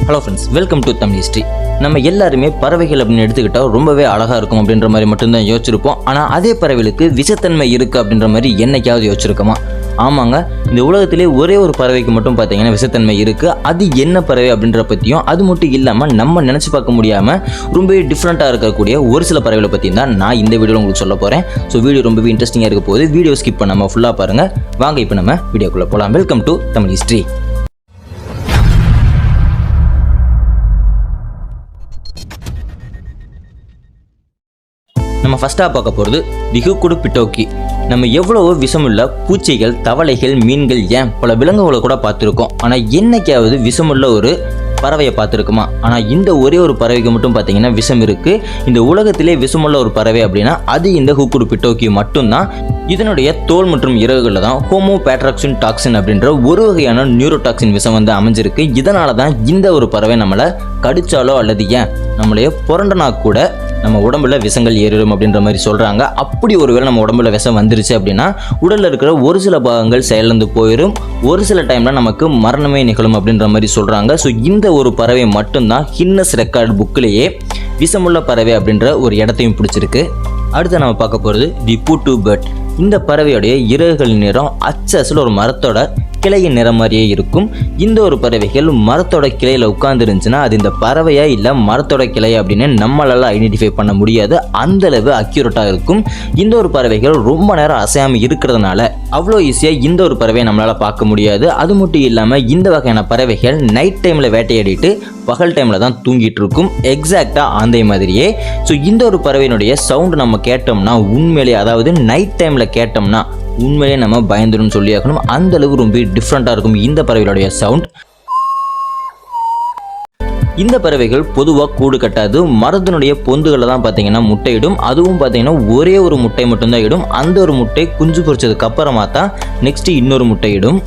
Hello friends, welcome to Tamil history. நம்ம எல்லாருமே பறவைகள் அப்படின்னு எடுத்துக்கிட்டால் ரொம்பவே அழகாக இருக்கும் அப்படின்ற மாதிரி மட்டும்தான் யோசிச்சிருப்போம். ஆனால் அதே பறவைகளுக்கு விஷத்தன்மை இருக்குது அப்படின்ற மாதிரி என்னைக்காவது யோசிச்சிருக்கோமா? ஆமாங்க, இந்த உலகத்திலே ஒரே ஒரு பறவைக்கு மட்டும் பார்த்தீங்கன்னா விஷத்தன்மை இருக்குது. அது என்ன பறவை அப்படின்ற பற்றியும், அது மட்டும் இல்லாமல் நம்ம நினச்சி பார்க்க முடியாமல் ரொம்பவே டிஃப்ரெண்ட்டாக இருக்கக்கூடிய ஒரு சில பறவைகளை பற்றியும் தான் நான் இந்த வீடியோவில் உங்களுக்கு சொல்ல போகிறேன். ஸோ வீடியோ ரொம்பவே இன்ட்ரெஸ்டிங்காக இருக்க போகுது. வீடியோ ஸ்கிப் பண்ணாமல் ஃபுல்லாக பாருங்கள். வாங்க இப்போ நம்ம வீடியோக்குள்ளே போகலாம். Welcome to Tamil history. நம்ம ஃபஸ்ட்டாக பார்க்க போகிறது தி ஹூக்குடு பிட்டோக்கி. நம்ம எவ்வளவோ விஷமுள்ள பூச்சிகள், தவளைகள், மீன்கள், ஏன் பல விலங்குகளை கூட பார்த்துருக்கோம். ஆனால் என்னைக்காவது விஷமுள்ள ஒரு பறவையை பார்த்துருக்குமா? ஆனால் இந்த ஒரே ஒரு பறவைக்கு மட்டும் பார்த்தீங்கன்னா விஷம் இருக்குது. இந்த உலகத்திலே விஷமுள்ள ஒரு பறவை அப்படின்னா அது இந்த ஹூக்குடு பிட்டோக்கி மட்டும்தான். இதனுடைய தோல் மற்றும் இறகுகளில் தான் ஹோமோபேட்ராக்சின் டாக்சின் அப்படின்ற ஒரு வகையான நியூரோடாக்சின் விஷம் வந்து அமைஞ்சிருக்கு. இதனால தான் இந்த ஒரு பறவை நம்மளை கடிச்சாலோ அல்லது ஏன் நம்மளைய புரண்டனா கூட நம்ம உடம்புல விஷங்கள் ஏறிடும் அப்படின்ற மாதிரி சொல்கிறாங்க. அப்படி ஒருவேளை நம்ம உடம்புல விஷம் வந்துருச்சு அப்படின்னா உடலில் இருக்கிற ஒரு சில பாகங்கள் செயலிழந்து போயிடும். ஒரு சில டைமில் நமக்கு மரணமே நிகழும் அப்படின்ற மாதிரி சொல்கிறாங்க. ஸோ இந்த ஒரு பறவை மட்டும்தான் கின்னஸ் ரெக்கார்ட் புக்கிலேயே விஷமுள்ள பறவை அப்படின்ற ஒரு இடத்தையும் பிடிச்சிருக்கு. அடுத்து நம்ம பார்க்க போகிறது தி பூட்டு பேர்ட். இந்த பறவையோடைய இறகுகளின் நிறம் அச்சஸில் ஒரு மரத்தோட கிளையின் நிறம் மாதிரியே இருக்கும். இந்த ஒரு பறவைகள் மரத்தோட கிளையில் உட்கார்ந்துருந்துச்சுன்னா அது இந்த பறவையா இல்லை மரத்தோட கிளை அப்படின்னு நம்மளால் ஐடென்டிஃபை பண்ண முடியாது. அந்தளவு அக்யூரேட்டாக இருக்கும். இந்த ஒரு பறவைகள் ரொம்ப நேரம் அசையாமல் இருக்கிறதுனால அவ்வளோ ஈஸியாக இந்த ஒரு பறவையை நம்மளால் பார்க்க முடியாது. அது மட்டும் இல்லாமல் இந்த வகையான பறவைகள் நைட் டைமில் வேட்டையாடிட்டு பகல் டைமில் தான் தூங்கிட்டு இருக்கும். எக்ஸாக்டாக ஆந்தை மாதிரியே. ஸோ இந்த ஒரு பறவையினுடைய சவுண்டு நம்ம கேட்டோம்னா உண்மையிலேயே, அதாவது நைட் டைமில் கேட்டோம்னா உண்மையிலேயே நம்ம பயந்துடும் சொல்லி ஆகணும். அந்த அளவுக்கு ரொம்ப டிஃப்ரெண்ட்டாக இருக்கும் இந்த பறவைகளுடைய சவுண்ட். இந்த பறவைகள் பொதுவாக கூடு கட்டாது. மரத்தினுடைய பொந்துகளில் தான் பார்த்தீங்கன்னா முட்டையிடும். அதுவும் பார்த்தீங்கன்னா ஒரே ஒரு முட்டை மட்டும்தான் இடும். அந்த ஒரு முட்டை குஞ்சு பொரிச்சதுக்கு அப்புறமா தான் நெக்ஸ்ட் இன்னொரு முட்டையிடும்.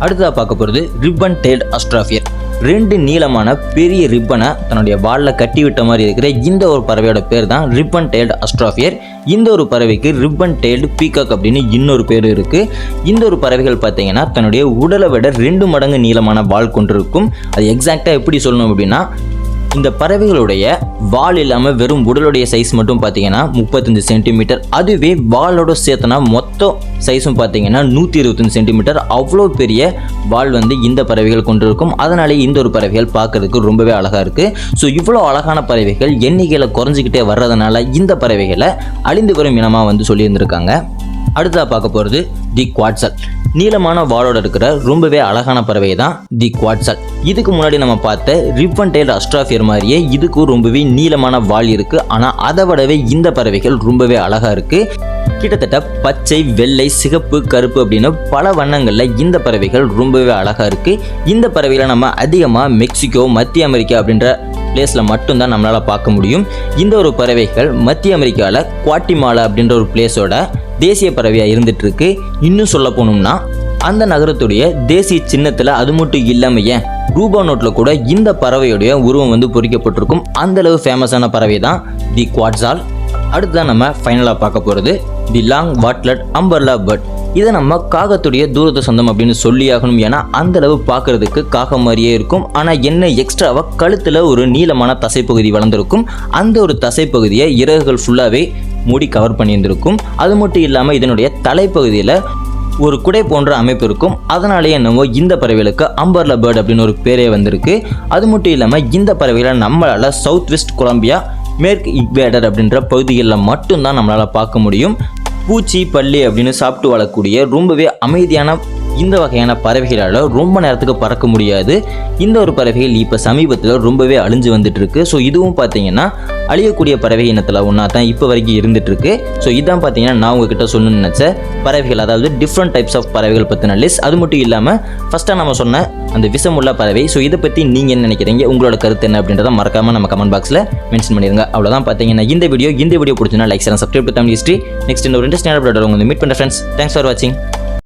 அடுத்ததாக பார்க்க போகிறது ரிப்பன் டெய்ல்ட் அஸ்ட்ராஃபியர். 2 நீளமான பெரிய ரிப்பனை தன்னுடைய வாலில் கட்டி விட்ட மாதிரி இருக்கிற இந்த ஒரு பறவையோட பேர் தான் ரிப்பன் டெய்ல்ட் அஸ்ட்ராஃபியர். இந்த ஒரு பறவைக்கு ரிப்பன் டெய்ல்டு பீகாக் அப்படின்னு இன்னொரு பேர் இருக்குது. இந்த ஒரு பறவைகள் பார்த்தீங்கன்னா தன்னுடைய உடலை விட 2 மடங்கு நீளமான வால் கொண்டிருக்கும். அது எக்ஸாக்டாக எப்படி சொல்லணும் அப்படின்னா, இந்த பறவைகளுடைய வால் இல்லாமல் வெறும் உடலுடைய சைஸ் மட்டும் பார்த்தீங்கன்னா 35 சென்டிமீட்டர். அதுவே வாலோட சேர்த்தனா மொத்தம் சைஸும் பார்த்தீங்கன்னா 125 சென்டிமீட்டர். அவ்வளோ பெரிய வால் வந்து இந்த பறவைகள் கொண்டிருக்கும். அதனாலே இந்த ஒரு பறவைகள் பார்க்கறதுக்கு ரொம்பவே அழகாக இருக்குது. ஸோ இவ்வளோ அழகான பறவைகள் எண்ணிக்கையில் குறைஞ்சிக்கிட்டே வர்றதுனால இந்த பறவைகளை அழிந்து வரும் இனமாக வந்து சொல்லியிருந்திருக்காங்க. அடுத்ததாக பார்க்க போகிறது தி குவாட்ஸல். நீளமான வாலோட இருக்கிற ரொம்பவே அழகான பறவை தான் தி குவாட்ஸல். இதுக்கு முன்னாடி நம்ம பார்த்த ரிப்பன் டெய்ல்ட் அஸ்ட்ராஃபியர் மாதிரியே இதுக்கும் ரொம்பவே நீளமான வால் இருக்குது. ஆனால் அதை விடவே இந்த பறவைகள் ரொம்பவே அழகாக இருக்குது. கிட்டத்தட்ட பச்சை, வெள்ளை, சிகப்பு, கருப்பு அப்படின்னு பல வண்ணங்களில் இந்த பறவைகள் ரொம்பவே அழகாக இருக்குது. இந்த பறவைகளை நம்ம அதிகமாக மெக்சிகோ, மத்திய அமெரிக்கா அப்படின்ற பிளேஸில் மட்டும்தான் நம்மளால் பார்க்க முடியும். இந்த ஒரு பறவைகள் மத்திய அமெரிக்காவில் குவாட்டிமாலா அப்படின்ற ஒரு பிளேஸோட தேசிய பறவையாக இருந்துட்டு இருக்கு. இன்னும் சொல்ல போனோம்னா அந்த நகரத்துடைய தேசிய சின்னத்தில் அது மட்டும் இல்லாமல் ஏன் ரூபா நோட்டில் கூட இந்த பறவையுடைய உருவம் வந்து பொறிக்கப்பட்டிருக்கும். அந்த அளவு ஃபேமஸான பறவை தான் தி குவாட்ஸால். அடுத்துதான் நம்ம ஃபைனலாக பார்க்க போகிறது தி லாங் வாட்லட் அம்பர்லா பேர்ட். இதை நம்ம காகத்துடைய தூரத்து சொந்தம் அப்படின்னு சொல்லி ஆகணும். ஏன்னா அந்த அளவு பார்க்கறதுக்கு காகம் மாதிரியே இருக்கும். ஆனால் என்ன எக்ஸ்ட்ராவாக கழுத்தில் ஒரு நீளமான தசைப்பகுதி வளர்ந்துருக்கும். அந்த ஒரு தசைப்பகுதியை இறகுகள் ஃபுல்லாகவே மூடி கவர் பண்ணியிருந்திருக்கும். அது மட்டும் இல்லாமல் இதனுடைய தலைப்பகுதியில் ஒரு குடை போன்ற அமைப்பு இருக்கும். அதனாலேயே என்னவோ இந்த பறவைகளுக்கு அம்பர்லா பேர்ட் அப்படின்னு ஒரு பேரே வந்திருக்கு. அது மட்டும் இல்லாமல் இந்த பறவைகளை நம்மளால் சவுத் வெஸ்ட் கொலம்பியா, மேற்கு இக்வேடர் அப்படின்ற பகுதிகளில் மட்டும்தான் நம்மளால் பார்க்க முடியும். பூச்சி, பள்ளி அப்படின்னு சாப்பிட்டு வாழக்கூடிய ரொம்பவே அமைதியான இந்த வகையான பறவைகளால் ரொம்ப நேரத்துக்கு பறக்க முடியாது. இந்த ஒரு பறவைகள் இப்போ சமீபத்தில் ரொம்பவே அழிஞ்சு வந்துட்டு இருக்கு. ஸோ இதுவும் பார்த்தீங்கன்னா அழியக்கூடிய பறவை இனத்தில் ஒன்றா தான் இப்போ வரைக்கும் இருந்துட்டு இருக்கு. ஸோ இதான் பார்த்தீங்கன்னா நான் உங்ககிட்ட சொல்லணும்னு நினச்ச பறவைகள், அதாவது டிஃப்ரெண்ட் டைப்ஸ் ஆஃப் பறவைகள் பற்றின லிஸ்ட். அது மட்டும் இல்லாமல் ஃபஸ்ட்டாக நம்ம சொன்ன அந்த விஷமுள்ள பறவை. ஸோ இதை பற்றி நீங்கள் என்ன நினைக்கிறீங்க, உங்களோட கருத்து என்ன அப்படின்றத மறக்காமல் நம்ம கமெண்ட் பாக்ஸில் மென்ஷன் பண்ணிடுங்க. அவ்வளோதான் பார்த்தீங்கன்னா இந்த வீடியோ பிடிச்சினா like, subscribe to Tamil history. Next இந்த ஒரு இன்ட்ரெஸ்டிங்கான வீடியோவில் உங்களை மீட் பண்ணுற ஃப்ரெண்ட்ஸ். தேங்க்ஸ் ஃபார் வாட்சிங்.